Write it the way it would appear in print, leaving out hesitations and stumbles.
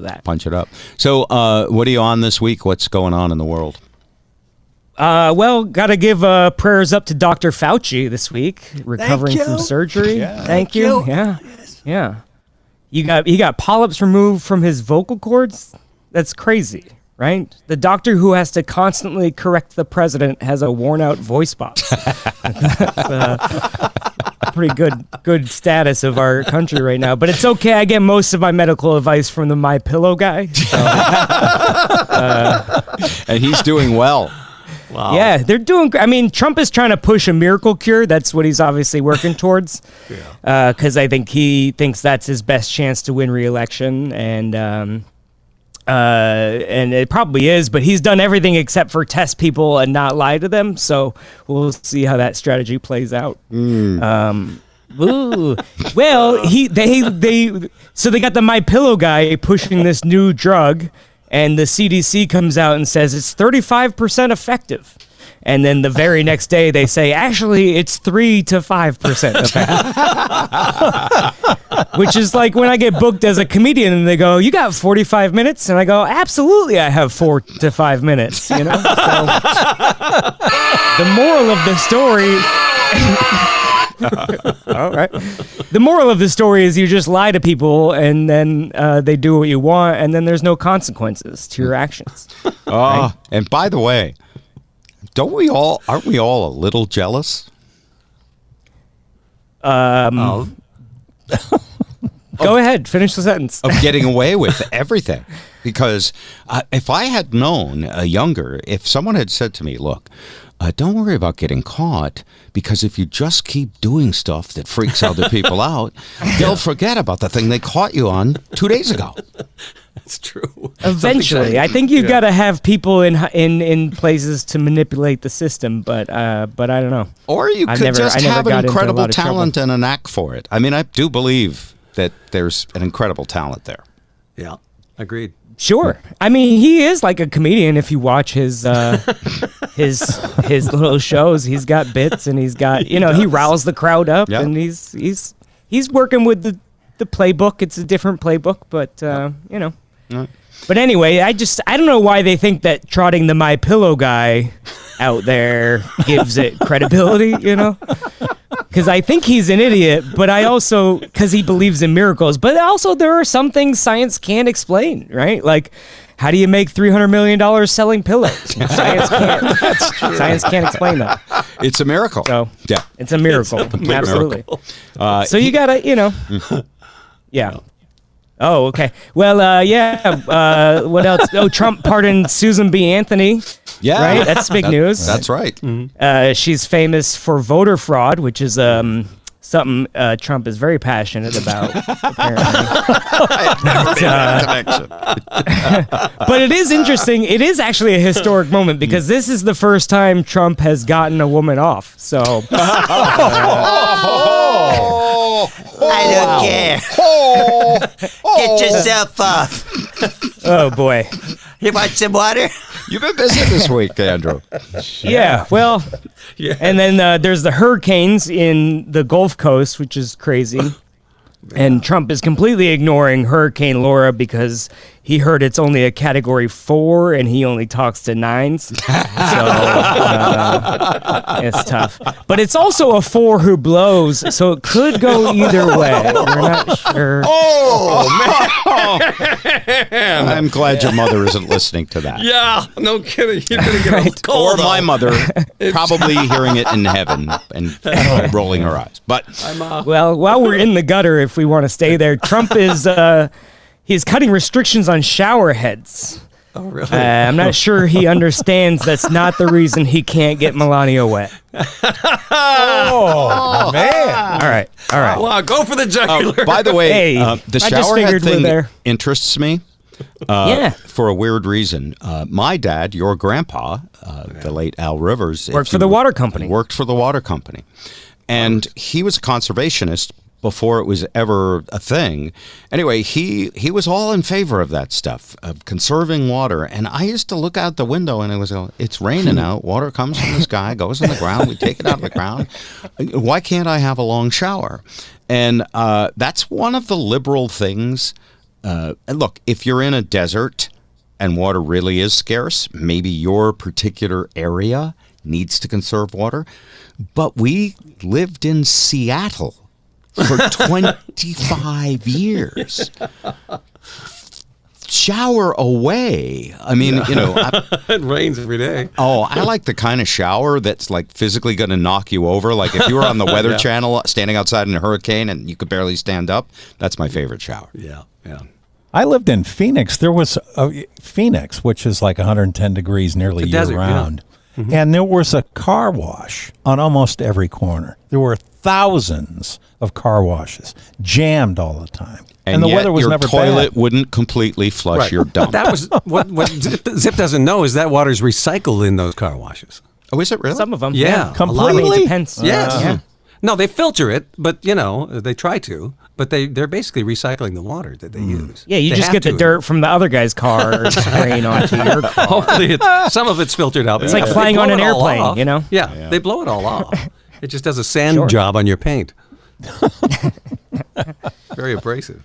that. Punch it up. So what are you on this week? What's going on in the world? Well, got to give prayers up to Dr. Fauci this week, recovering from surgery. Yeah. Thank you. Yeah. Yes. Yeah. He got polyps removed from his vocal cords. That's crazy, right? The doctor who has to constantly correct the president has a worn-out voice box. That's pretty good status of our country right now. But it's okay. I get most of my medical advice from the MyPillow guy. So, and he's doing well. Wow. Yeah, they're doing. I mean, Trump is trying to push a miracle cure. That's what he's obviously working towards. Because I think he thinks that's his best chance to win re-election, and it probably is. But he's done everything except for test people and not lie to them. So we'll see how that strategy plays out. Well, so they got the MyPillow guy pushing this new drug. And the CDC comes out and says it's 35% effective. And then the very next day they say, actually, it's 3 to 5% effective. Which is like when I get booked as a comedian and they go, you got 45 minutes? And I go, absolutely, I have 4 to 5 minutes. You know? So, the moral of the story... All right. The moral of the story is you just lie to people and then they do what you want and then there's no consequences to your actions. Right? And by the way, aren't we all a little jealous? Go ahead, finish the sentence. Of getting away with everything. Because if I had known younger, if someone had said to me, look, don't worry about getting caught, because if you just keep doing stuff that freaks other people out, they'll forget about the thing they caught you on 2 days ago. That's true. Eventually, I think you've got to have people in places to manipulate the system, but I don't know. Or you could just have an incredible talent and a knack for it. I mean, I do believe that there's an incredible talent there. Yeah, agreed. Sure. I mean, he is like a comedian. If you watch his little shows, he's got bits and he's got, he riles the crowd up, and he's working with the playbook. It's a different playbook, but But anyway, I don't know why they think that trotting the MyPillow guy out there gives it credibility, Because I think he's an idiot, but because he believes in miracles, but also there are some things science can't explain, right? Like, how do you make $300 million selling pillows? Science can't. That's true. Science can't explain that. It's a miracle. So, yeah, it's a miracle. Absolutely. Miracle. So you gotta, yeah. Oh, okay. Well, what else? Oh, Trump pardoned Susan B. Anthony. Yeah. Right? That's big news. That's right. Mm-hmm. She's famous for voter fraud, which is something Trump is very passionate about, apparently. But it is interesting. It is actually a historic moment because this is the first time Trump has gotten a woman off. So... I don't care. Get yourself off. Oh, boy. You want some water? You've been busy this week, Andrew. Yeah, well, and then there's the hurricanes in the Gulf Coast, which is crazy. And Trump is completely ignoring Hurricane Laura because he heard it's only a Category 4 and he only talks to 9s. So it's tough. But it's also a 4 who blows, so it could go either way. We're not sure. Oh, man. I'm glad your mother isn't listening to that. Yeah, no kidding. You're going to get a cold. Or my mother, probably hearing it in heaven and rolling her eyes. But well, while we're in the gutter, if we want to stay there, Trump is he's cutting restrictions on shower heads. Oh, really? I'm not sure he understands that's not the reason he can't get Melania wet. Oh, man. All right. Wow, go for the jugular. By the way, Hey, the I just shower figured head we're thing there. interests me. Yeah. For a weird reason. My dad, your grandpa, the late Al Rivers, Worked for the water company. Worked for the water company. And he was a conservationist before it was ever a thing. Anyway, he was all in favor of that stuff, of conserving water. And I used to look out the window and it was, it's raining out. Water comes from the sky, goes in the ground. We take it out of the ground. Why can't I have a long shower? And that's one of the liberal things and look, if you're in a desert and water really is scarce, maybe your particular area needs to conserve water. But we lived in Seattle for 25 years. Shower away. I mean, It rains every day. I like the kind of shower that's like physically going to knock you over. Like if you were on the Weather Channel standing outside in a hurricane and you could barely stand up, that's my favorite shower. Yeah, yeah. I lived in Phoenix. There was Phoenix, which is like 110 degrees nearly year desert, round. yeah. Mm-hmm. And there was a car wash on almost every corner. There were thousands of car washes jammed all the time. And the yet weather was your never toilet bad. wouldn't completely flush your dump. That was what Zip doesn't know is that water's recycled in those car washes. Oh, is it really? Some of them. Yeah. A lot of it Completely? depends. Yes. Yeah. No, they filter it, but they try to. But they're basically recycling the water that they use. Yeah, you They just have get the to. dirt from the other guy's car spraying onto your car. Hopefully, some of it's filtered out. It's like They flying blow on an it all airplane, off. you know? Yeah, they blow it all off. It just does a sand job on your paint. Very abrasive.